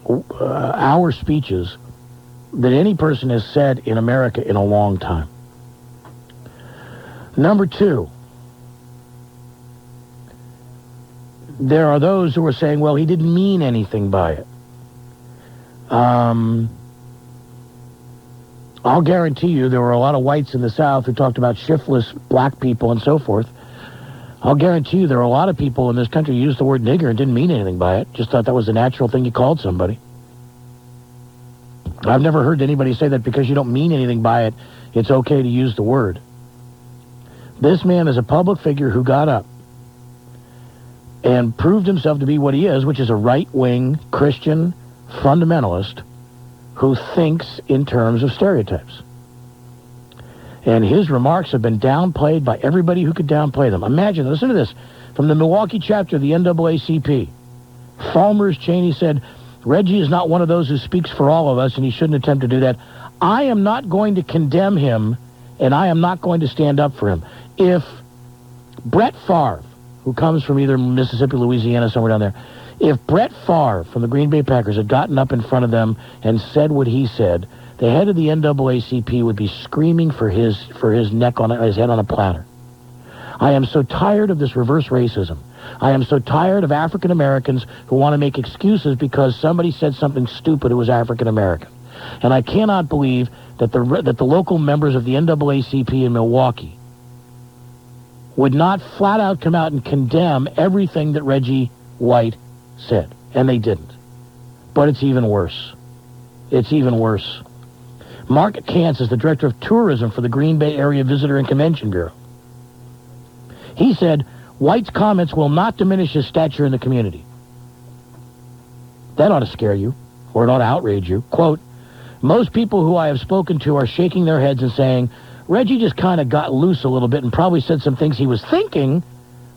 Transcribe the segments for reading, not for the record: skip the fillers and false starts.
hour speeches that any person has said in America in a long time. Number two, there are those who are saying, well, he didn't mean anything by it. I'll guarantee you there were a lot of whites in the South who talked about shiftless black people and so forth. I'll guarantee you there are a lot of people in this country who used the word nigger and didn't mean anything by it, just thought that was the natural thing you called somebody. I've never heard anybody say that because you don't mean anything by it, it's okay to use the word. This man is a public figure who got up and proved himself to be what he is, which is a right-wing Christian fundamentalist who thinks in terms of stereotypes. And his remarks have been downplayed by everybody who could downplay them. Imagine, listen to this, from the Milwaukee chapter of the NAACP. Falmers Chaney said, Reggie is not one of those who speaks for all of us, and he shouldn't attempt to do that. I am not going to condemn him, and I am not going to stand up for him. If Brett Favre, who comes from either Mississippi, Louisiana, somewhere down there, if Brett Favre from the Green Bay Packers had gotten up in front of them and said what he said, the head of the NAACP would be screaming for his neck on his head on a platter. I am so tired of this reverse racism. I am so tired of African Americans who want to make excuses because somebody said something stupid who was African American. And I cannot believe that the local members of the NAACP in Milwaukee would not flat out come out and condemn everything that Reggie White said. And they didn't. But it's even worse. It's even worse. Mark Kantz is the director of tourism for the Green Bay Area Visitor and Convention Bureau. He said, White's comments will not diminish his stature in the community. That ought to scare you, or it ought to outrage you. Quote, most people who I have spoken to are shaking their heads and saying, Reggie just kind of got loose a little bit and probably said some things he was thinking,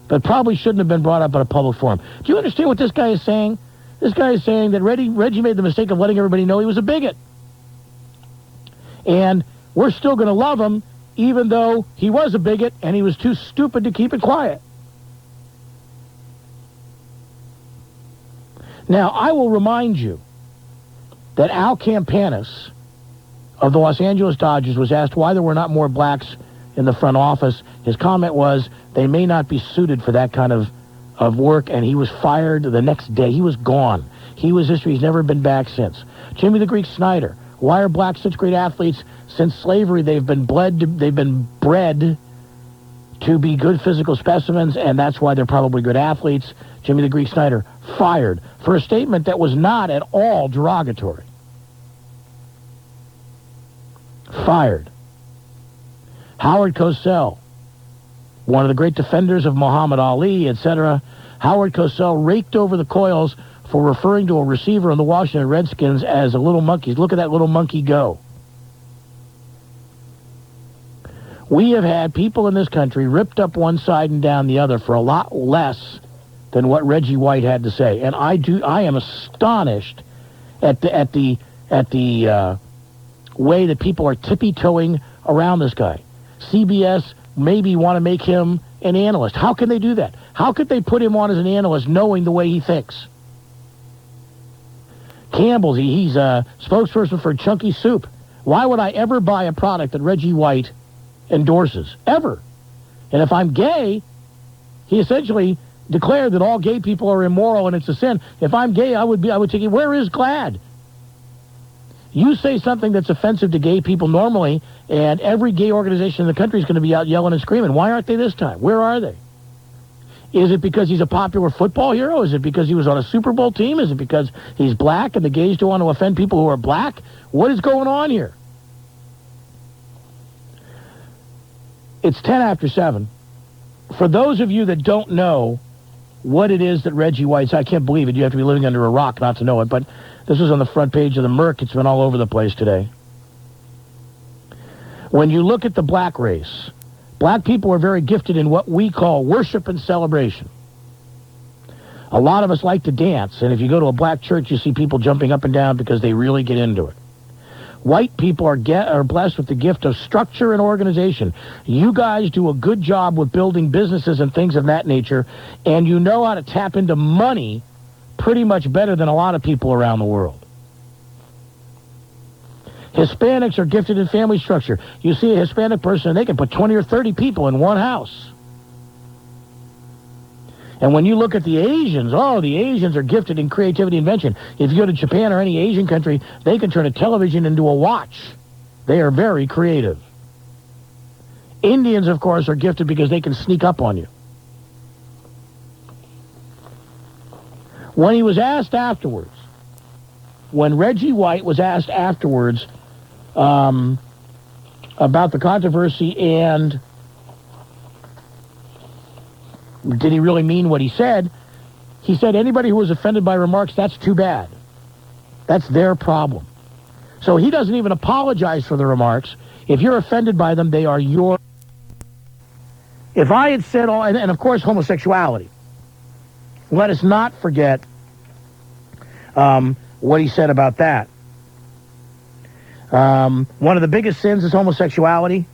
but probably shouldn't have been brought up at a public forum. Do you understand what this guy is saying? This guy is saying that Reggie made the mistake of letting everybody know he was a bigot. And we're still going to love him, even though he was a bigot and he was too stupid to keep it quiet. Now, I will remind you that Al Campanis of the Los Angeles Dodgers was asked why there were not more blacks in the front office. His comment was, they may not be suited for that kind of work, and he was fired the next day. He was gone. He was history. He's never been back since. Jimmy the Greek Snyder. Why are blacks such great athletes? Since slavery, they've been bred to be good physical specimens, and that's why they're probably good athletes. Jimmy the Greek Snyder fired for a statement that was not at all derogatory. Fired. Howard Cosell, one of the great defenders of Muhammad Ali, etc. Howard Cosell raked over the coils for referring to a receiver on the Washington Redskins as a little monkey. Look at that little monkey go. We have had people in this country ripped up one side and down the other for a lot less than what Reggie White had to say. And I am astonished at the way that people are tippy-toeing around this guy. CBS maybe want to make him an analyst. How can they do that? How could they put him on as an analyst knowing the way he thinks? Campbell's, he's a spokesperson for Chunky Soup. Why would I ever buy a product that Reggie White endorses? Ever. And if I'm gay, he essentially declared that all gay people are immoral and it's a sin. If I'm gay, I would take it. Where is GLAAD? You say something that's offensive to gay people normally, and every gay organization in the country is going to be out yelling and screaming. Why aren't they this time? Where are they? Is it because he's a popular football hero? Is it because he was on a Super Bowl team? Is it because he's black and the gays don't want to offend people who are black? What is going on here? It's 10 after 7. For those of you that don't know what it is that Reggie White said, I can't believe it. You have to be living under a rock not to know it, but this was on the front page of the Merc. It's been all over the place today. When you look at the black race, black people are very gifted in what we call worship and celebration. A lot of us like to dance, and if you go to a black church, you see people jumping up and down because they really get into it. White people are blessed with the gift of structure and organization. You guys do a good job with building businesses and things of that nature, and you know how to tap into money pretty much better than a lot of people around the world. Hispanics are gifted in family structure. You see a Hispanic person, and they can put 20 or 30 people in one house. And when you look at the Asians, the Asians are gifted in creativity and invention. If you go to Japan or any Asian country, they can turn a television into a watch. They are very creative. Indians, of course, are gifted because they can sneak up on you. When he was asked afterwards, when Reggie White was asked afterwards about the controversy and did he really mean what he said anybody who was offended by remarks, that's too bad. That's their problem. So he doesn't even apologize for the remarks. If you're offended by them, they are your... If I had said all... And of course, homosexuality. Let us not forget what he said about that. One of the biggest sins is homosexuality.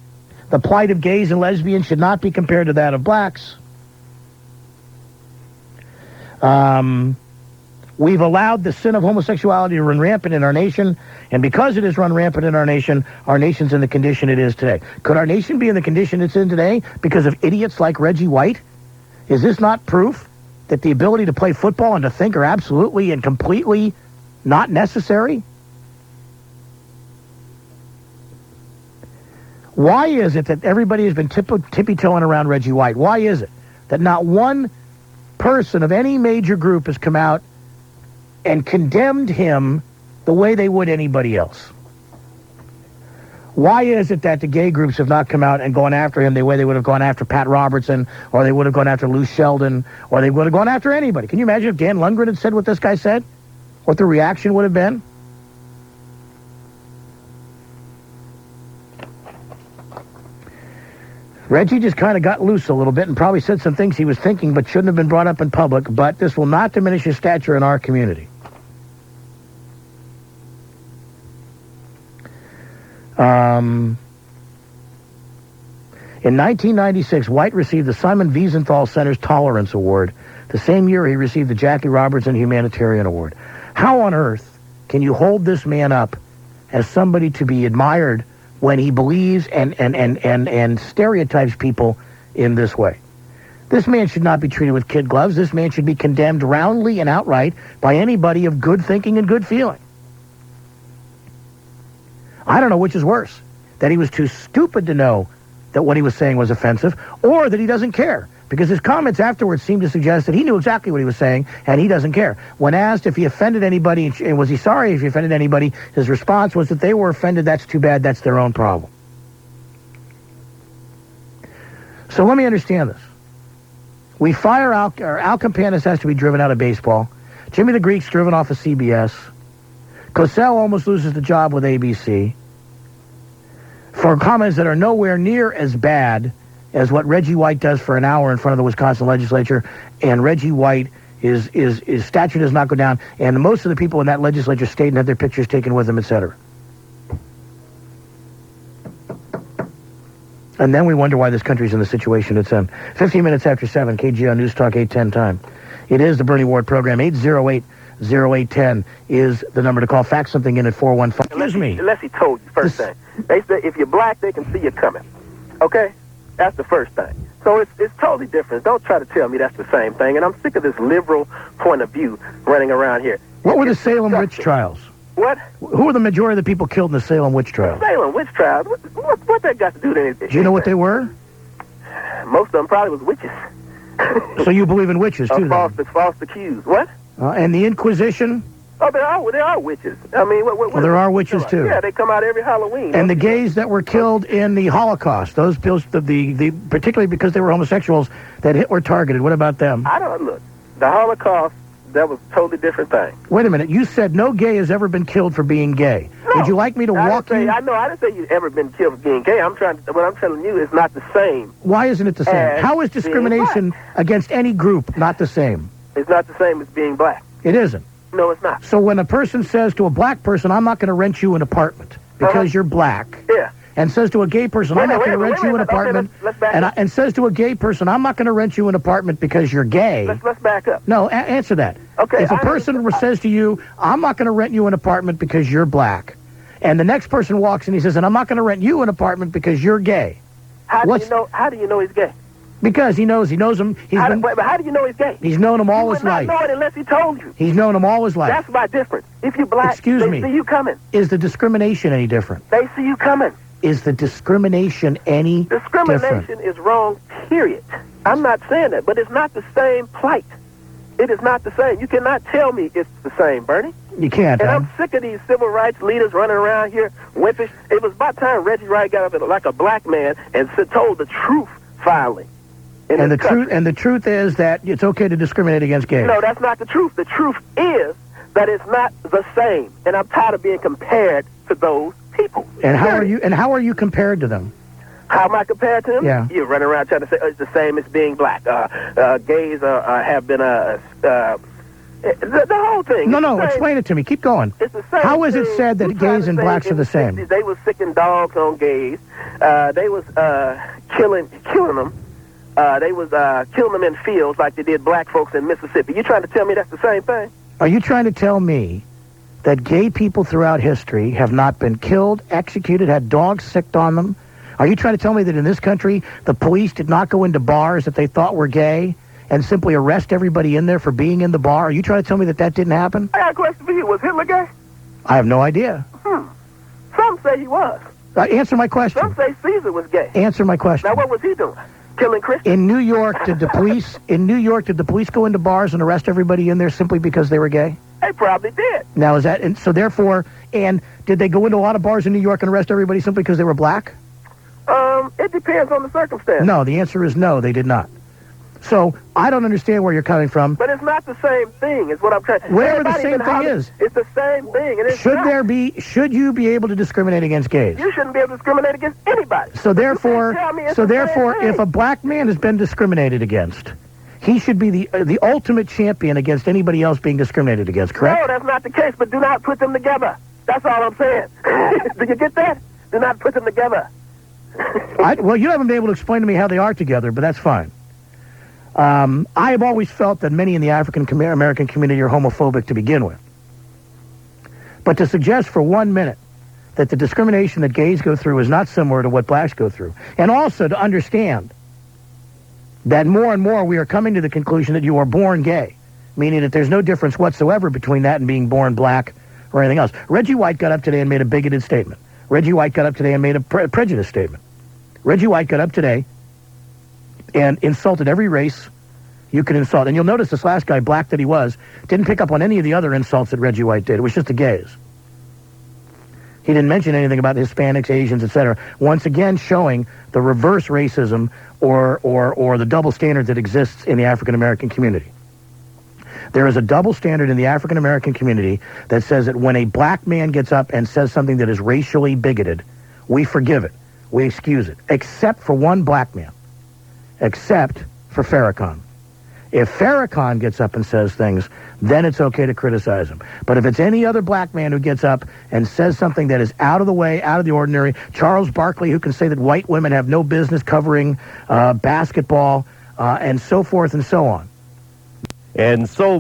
The plight of gays and lesbians should not be compared to that of blacks. We've allowed the sin of homosexuality to run rampant in our nation, and because it has run rampant in our nation's in the condition it is today. Could our nation be in the condition it's in today because of idiots like Reggie White? Is this not proof that the ability to play football and to think are absolutely and completely not necessary? Why is it that everybody has been tippy-toeing around Reggie White? Why is it that not one person of any major group has come out and condemned him the way they would anybody else? Why is it that the gay groups have not come out and gone after him the way they would have gone after Pat Robertson, or they would have gone after Lou Sheldon, or they would have gone after anybody? Can you imagine if Dan Lundgren had said what this guy said? What the reaction would have been? Reggie just kind of got loose a little bit and probably said some things he was thinking but shouldn't have been brought up in public, but this will not diminish his stature in our community. In 1996, White received the Simon Wiesenthal Center's Tolerance Award. The same year, he received the Jackie Robertson Humanitarian Award. How on earth can you hold this man up as somebody to be admired when he believes and stereotypes people in this way? This man should not be treated with kid gloves. This man should be condemned roundly and outright by anybody of good thinking and good feeling. I don't know which is worse, that he was too stupid to know that what he was saying was offensive, or that he doesn't care, because his comments afterwards seemed to suggest that he knew exactly what he was saying, and he doesn't care. When asked if he offended anybody, and was he sorry if he offended anybody, his response was that they were offended, that's too bad, that's their own problem. So let me understand this. We fire Al Campanis has to be driven out of baseball. Jimmy the Greek's driven off of CBS. Cosell almost loses the job with ABC for comments that are nowhere near as bad as what Reggie White does for an hour in front of the Wisconsin legislature. And Reggie White, his stature does not go down, and most of the people in that legislature stayed and had their pictures taken with him, etc. And then we wonder why this country's in the situation it's in. 15 minutes after 7, KGO News Talk 810 time. It is the Bernie Ward program. 808-0810 is the number to call. Fax something in at 415. Unless he told you first thing. They said if you're black, they can see you coming. Okay? That's the first thing. So it's totally different. Don't try to tell me that's the same thing. And I'm sick of this liberal point of view running around here. What were the Salem witch trials? What? Who were the majority of the people killed in the Salem witch trials? Salem witch trials? What that got to do with anything? Do you know what they were? Most of them probably was witches. So you believe in witches, too, false accused. What? And the Inquisition? Oh, there are witches. I mean, there are witches, too. Yeah, they come out every Halloween. And the gays that were killed in the Holocaust, those particularly because they were homosexuals that Hitler targeted, what about them? Look, the Holocaust, that was a totally different thing. Wait a minute. You said no gay has ever been killed for being gay. No, would you like me to walk you? I didn't say you've ever been killed for being gay. What I'm telling you is not the same. Why isn't it the same? How is discrimination against any group not the same? It's not the same as being black. It isn't. No, it's not. So when a person says to a black person, I'm not going to rent you an apartment because you're black. Yeah. and says to a gay person, I'm not going to rent you an apartment, and says to a gay person, I'm not going to rent you an apartment because you're gay. Let's back up. No, answer that. Okay. If a person says to you, I'm not going to rent you an apartment because you're black, and the next person walks and he says, and I'm not going to rent you an apartment because you're gay. How do you know he's gay? Because he knows him. But how do you know he's gay? He's known him all his life. You would not know it unless he told you. He's known him all his life. That's my difference. If you're black, they see you coming. Is the discrimination any different? They see you coming. Is the discrimination any different? Discrimination is wrong, period. I'm not saying that, but it's not the same plight. It is not the same. You cannot tell me it's the same, Bernie. You can't. And I'm sick of these civil rights leaders running around here wimpish. It was about time Reggie White got up like a black man and told the truth finally. And the truth is that it's okay to discriminate against gays. No, that's not the truth. The truth is that it's not the same, and I'm tired of being compared to those people. And how are you? And how are you compared to them? How am I compared to them? Yeah. You're running around trying to say it's the same as being black. Gays have been the whole thing. No, explain it to me. Keep going. It's the same. How is it said that gays and blacks are the same? They was sicking dogs on gays. They was killing them. They was killing them in fields like they did black folks in Mississippi. You trying to tell me that's the same thing? Are you trying to tell me that gay people throughout history have not been killed, executed, had dogs sicked on them? Are you trying to tell me that in this country, the police did not go into bars that they thought were gay and simply arrest everybody in there for being in the bar? Are you trying to tell me that that didn't happen? I got a question for you. Was Hitler gay? I have no idea. Some say he was. Answer my question. Some say Caesar was gay. Answer my question. Now, what was he doing? Killing Christians? In New York, did the police go into bars and arrest everybody in there simply because they were gay? They probably did. Now, is that, and so therefore, and did they go into a lot of bars in New York and arrest everybody simply because they were black? It depends on the circumstance. No, the answer is no, they did not. So, I don't understand where you're coming from. But it's not the same thing, is what I'm trying to say. Whatever the same thing is. It's the same thing. And it's should you be able to discriminate against gays? You shouldn't be able to discriminate against anybody. So therefore, if a black man has been discriminated against, he should be the ultimate champion against anybody else being discriminated against, correct? No, that's not the case, but do not put them together. That's all I'm saying. Do you get that? Do not put them together. Well, you haven't been able to explain to me how they are together, but that's fine. I have always felt that many in the African American community are homophobic to begin with. But to suggest for 1 minute that the discrimination that gays go through is not similar to what blacks go through, and also to understand that more and more we are coming to the conclusion that you are born gay, meaning that there's no difference whatsoever between that and being born black or anything else. Reggie White got up today and made a bigoted statement. Reggie White got up today and made a prejudice statement. Reggie White got up today and insulted every race you could insult. And you'll notice this last guy, black that he was, didn't pick up on any of the other insults that Reggie White did. It was just the gays. He didn't mention anything about Hispanics, Asians, etc. Once again, showing the reverse racism or the double standard that exists in the African American community. There is a double standard in the African American community that says that when a black man gets up and says something that is racially bigoted, we forgive it. We excuse it. Except for one black man. Except for Farrakhan. If Farrakhan gets up and says things, then it's okay to criticize him. But if it's any other black man who gets up and says something that is out of the way, out of the ordinary, Charles Barkley, who can say that white women have no business covering basketball, and so forth and so on. And so